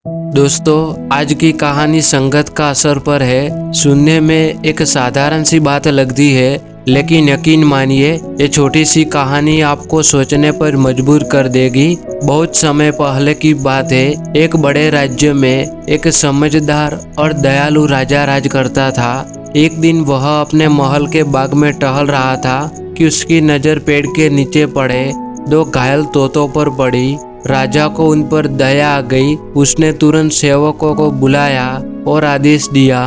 दोस्तों, आज की कहानी संगत का असर पर है। सुनने में एक साधारण सी बात लगती है, लेकिन यकीन मानिए ये छोटी सी कहानी आपको सोचने पर मजबूर कर देगी। बहुत समय पहले की बात है। एक बड़े राज्य में एक समझदार और दयालु राजा राज करता था। एक दिन वह अपने महल के बाग में टहल रहा था कि उसकी नज़र पेड़ के नीचे पड़े दो घायल तोतों पर पड़ी। राजा को उन पर दया आ गई। उसने तुरंत सेवकों को बुलाया और आदेश दिया,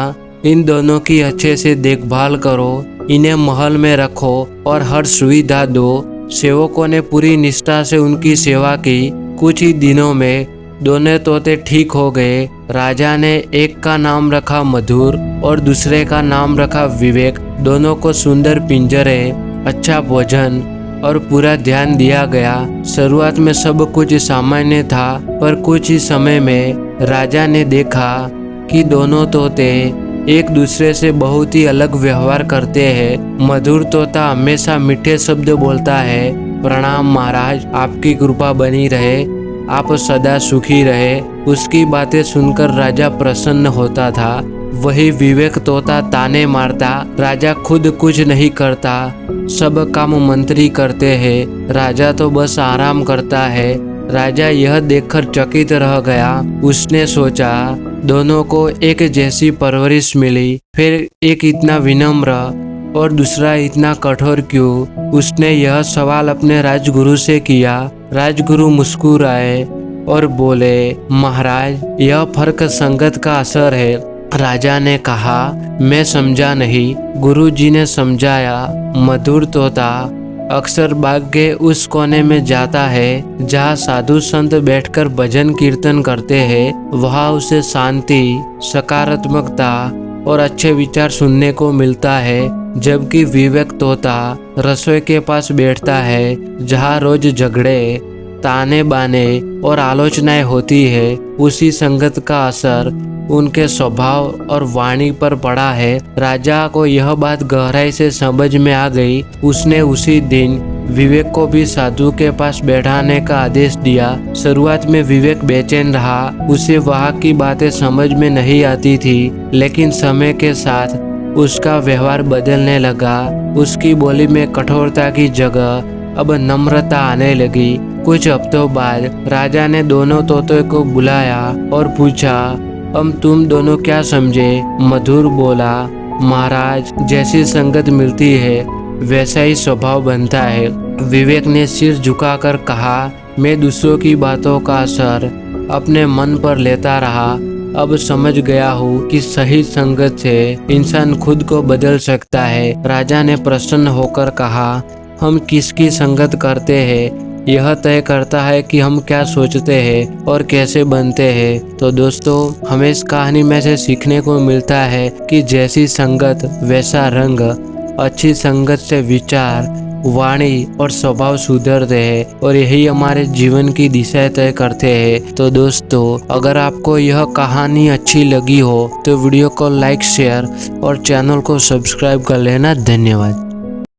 इन दोनों की अच्छे से देखभाल करो, इन्हें महल में रखो और हर सुविधा दो। सेवकों ने पूरी निष्ठा से उनकी सेवा की। कुछ ही दिनों में दोनों तोते ठीक हो गए। राजा ने एक का नाम रखा मधुर और दूसरे का नाम रखा विवेक। दोनों को सुंदर पिंजरे, अच्छा भोजन और पूरा ध्यान दिया गया। शुरुआत में सब कुछ सामान्य था, पर कुछ ही समय में राजा ने देखा कि दोनों तोते एक दूसरे से बहुत ही अलग व्यवहार करते हैं। मधुर तोता हमेशा मीठे शब्द बोलता है, प्रणाम महाराज, आपकी कृपा बनी रहे, आप सदा सुखी रहे। उसकी बातें सुनकर राजा प्रसन्न होता था। वही विवेक तोता ताने मारता, राजा खुद कुछ नहीं करता, सब काम मंत्री करते हैं, राजा तो बस आराम करता है। राजा यह देखकर चकित रह गया। उसने सोचा, दोनों को एक जैसी परवरिश मिली, फिर एक इतना विनम्र और दूसरा इतना कठोर क्यों? उसने यह सवाल अपने राजगुरु से किया। राजगुरु मुस्कुराए और बोले, महाराज, यह फर्क संगत का असर है। राजा ने कहा, मैं समझा नहीं। गुरुजी ने समझाया, मधुर तोता अक्सर बाग के उस कोने में जाता है जहाँ साधु संत बैठकर भजन कीर्तन करते हैं। वहाँ उसे शांति, सकारात्मकता और अच्छे विचार सुनने को मिलता है। जबकि विवेक तोता रसोई के पास बैठता है जहाँ रोज झगड़े, ताने बाने और आलोचनाएं होती है। उसी संगत का असर उनके स्वभाव और वाणी पर पड़ा है। राजा को यह बात गहराई से समझ में आ गई। उसने उसी दिन विवेक को भी साधु के पास बैठाने का आदेश दिया। शुरुआत में विवेक बेचैन रहा। उसे वहाँ की बातें समझ में नहीं आती थी, लेकिन समय के साथ उसका व्यवहार बदलने लगा। उसकी बोली में कठोरता की जगह अब नम्रता आने लगी। कुछ हफ्तों बाद राजा ने दोनों तोतों को बुलाया और पूछा, अब तुम दोनों क्या समझे? मधुर बोला, महाराज, जैसी संगत मिलती है वैसा ही स्वभाव बनता है। विवेक ने सिर झुकाकर कहा, मैं दूसरों की बातों का असर अपने मन पर लेता रहा। अब समझ गया हूँ कि सही संगत से इंसान खुद को बदल सकता है। राजा ने प्रसन्न होकर कहा, हम किसकी संगत करते हैं यह तय करता है कि हम क्या सोचते हैं और कैसे बनते हैं। तो दोस्तों, हमें इस कहानी में से सीखने को मिलता है कि जैसी संगत वैसा रंग। अच्छी संगत से विचार, वाणी और स्वभाव सुधरते हैं और यही हमारे जीवन की दिशा तय करते हैं। तो दोस्तों, अगर आपको यह कहानी अच्छी लगी हो तो वीडियो को लाइक, शेयर और चैनल को सब्सक्राइब कर लेना। धन्यवाद।